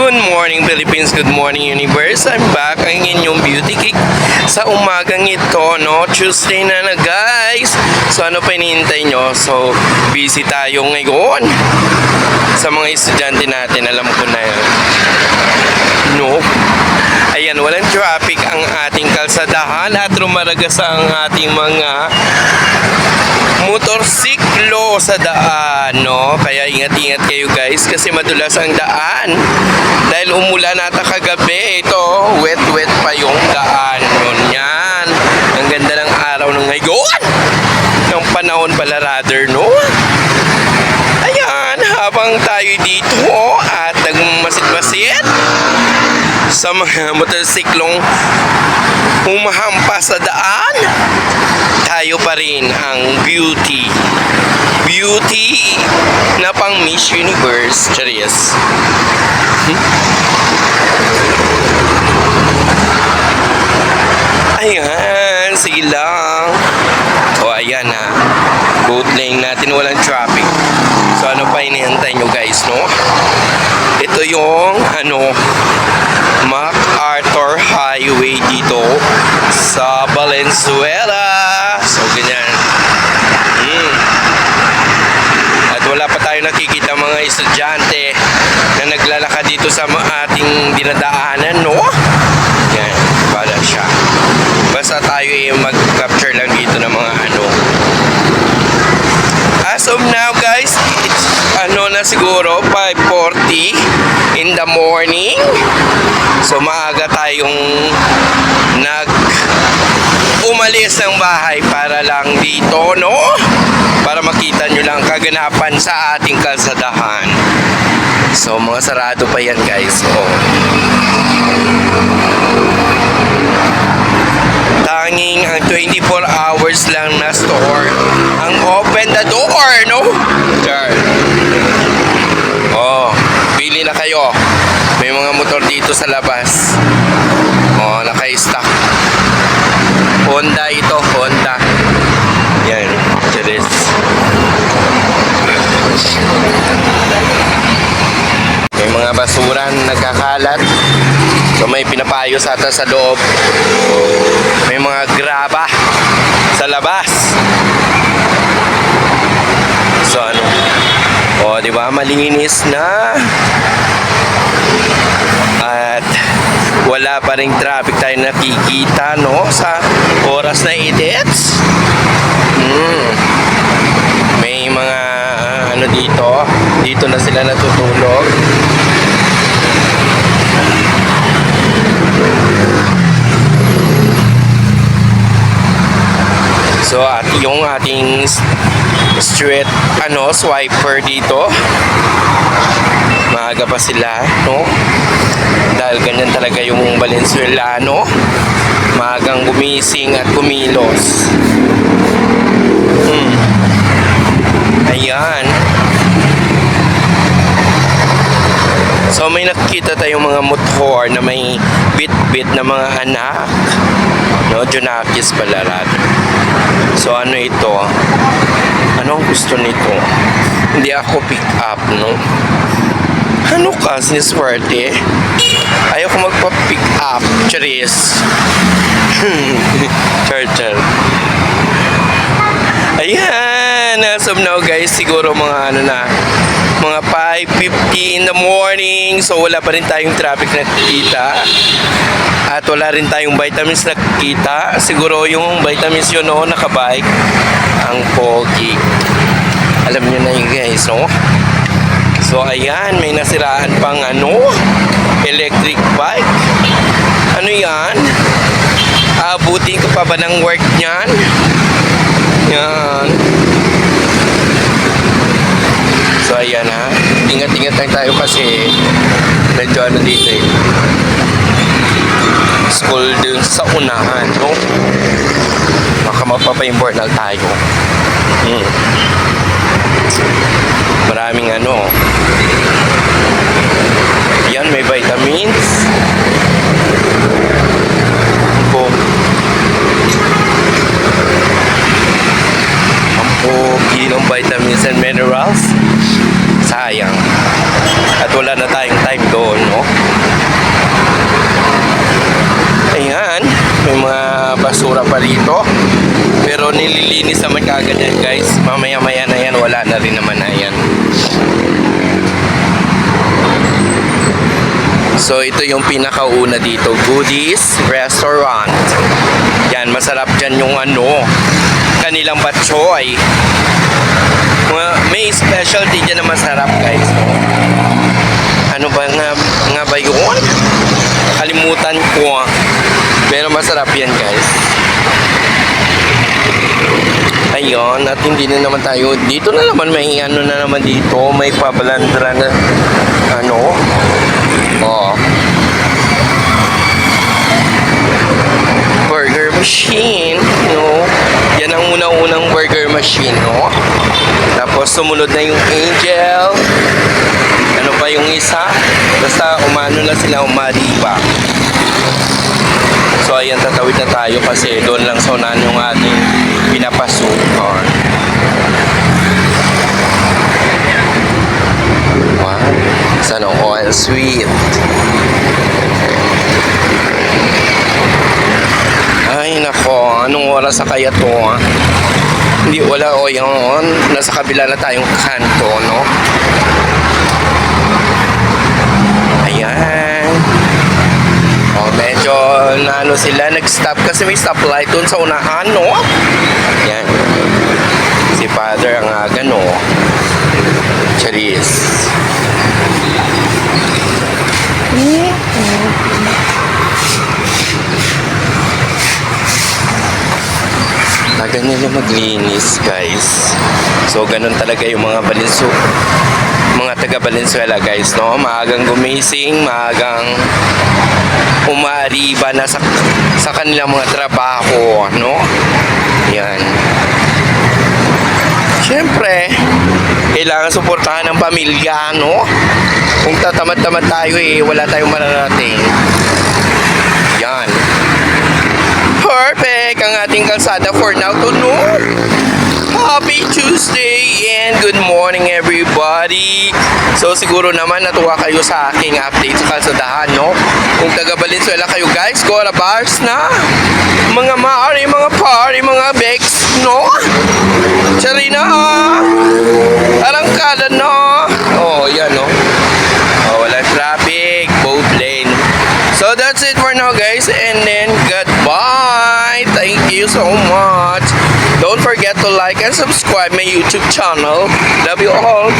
Good morning Philippines, good morning universe. I'm back ang inyong beauty cake sa umagang ito, no? Tuesday na guys. So ano pa hinihintay nyo? So busy tayo ngayon sa mga estudyante natin. Alam ko na yan. No? Ayan, walang traffic ang ating kalsadahan at rumaragas ang ating mga motorsiklo sa daan, no? Kaya ingat-ingat kayo guys kasi madulas ang daan dahil umulan ata kagabi. Ito, wet-wet pa yung daan. Yun yan. Ang ganda ng araw ng ngayon. Ng panahon pala rather, no? Ayan, habang tayo dito at nagmasid-masid sa mga motorsiklong humahampas sa daan, tayo pa rin ang beauty na pang Miss Universe. Charis. Ayan, sige lang. O ayan na, boat lane natin, walang traffic. So ano pa hinihintay nyo guys, no? Ito yung MacArthur Highway dito sa Valenzuela. So ganyan. At wala pa tayo nakikita mga estudyante na naglalakad dito sa ating dinadaanan, no? Yan, wala siya. Basta tayo mag-capture lang dito ng mga As of now guys, it's na siguro 5:40 in the morning. So maaga tayong umalis ng bahay para lang dito, no? Para makita nyo lang kaganapan sa ating kalsadahan. So mga sarado pa yan guys. Tanging ang 24 hours lang na store ang open the door, no? Sure. Pili na kayo. May mga motor dito sa labas. Naka-stock. Honda ito, Honda. Yan, Charis. May mga basura nagkakalat. So may pinapayos ata sa loob. May mga graba sa labas. So di ba malinis na. At wala pa ring traffic tayo nakikita, no? Sa oras na edits. May mga dito na sila natutulog. So at yung ating street swiper dito, maaga pa sila, no? Dahil ganyan talaga yung Valenzuelano, maagang gumising at kumilos. Ayan. So may nakikita tayong mga motor na may bit-bit na mga anak, no? Junakis pala rather. So ito? Anong gusto nito? Hindi ako pick up, no? Ano ka, siniswerte? Ayaw ko magpa-pick up. Charis. Churchill. Ayan. As of now guys, siguro mga mga 5:50 in the morning. So wala pa rin tayong traffic na nakikita. At wala rin tayong vitamins na nakikita. Siguro yung vitamins yun, no, nakabike. Ang pogi. Alam nyo na yun guys, no? So ayan, may nasiraan pang electric bike. Ano yan? Abutin ko pa ba ng work niyan? Yan. So ayan ha. Ingat-ingat lang tayo kasi medyo dito school dun sa unahan, no? Baka mapapa-important tayo. Maraming yan, may vitamins. Ang pogi ng vitamins and minerals. Sayang. At wala na tayong time doon, no? basura pa rito. Pero nililinis naman kagad yan guys. Mamaya-maya na yan, wala na rin naman na yan. So ito yung pinakauna dito, Goodies Restaurant. Yan, masarap dyan yung kanilang batchoy. May specialty dyan na masarap guys. Ano ba nga ba yun? Kalimutan ko. Pero masarap yan guys. Ayun, at hindi na naman tayo. Dito na naman may na naman dito. May pabalandra na burger machine, yan ang unang-unang burger machine, tapos sumunod na yung Angel, ano pa yung isa, basta na sila umariba. So ayan, tatawid na tayo kasi doon lang sa unahan yung ating pinapasukan. Wow, sana oil sweet. Ay nako, anong oras na kaya to? Hindi, wala o yun. Nasa kabila na tayong kanto, Ayan. Medyo sila, nag-stop kasi may stoplight dun sa unahan, Ayan. Si Father ang aga, Charis. Ganyan yung maglinis guys. So ganun talaga yung mga taga Valenzuela guys, maagang gumising, maagang umaariba na sa kanilang mga trabaho, yan. Siyempre kailangan suportahan ng pamilya, kung tatamad-tamad tayo wala tayong mararating. Yan. Perfect ang ating kalsada for now to Happy Tuesday and good morning everybody. So siguro naman natuwa kayo sa aking update sa kalsadahan, Kung taga Valenzuela kayo guys, Cora bars na. Mga maari, mga party, mga bex, Charina arangkada yan, walang traffic, both lane. So that's it for now guys, and then goodbye. Thank you so much. Don't forget to like and subscribe my YouTube channel. Love you all.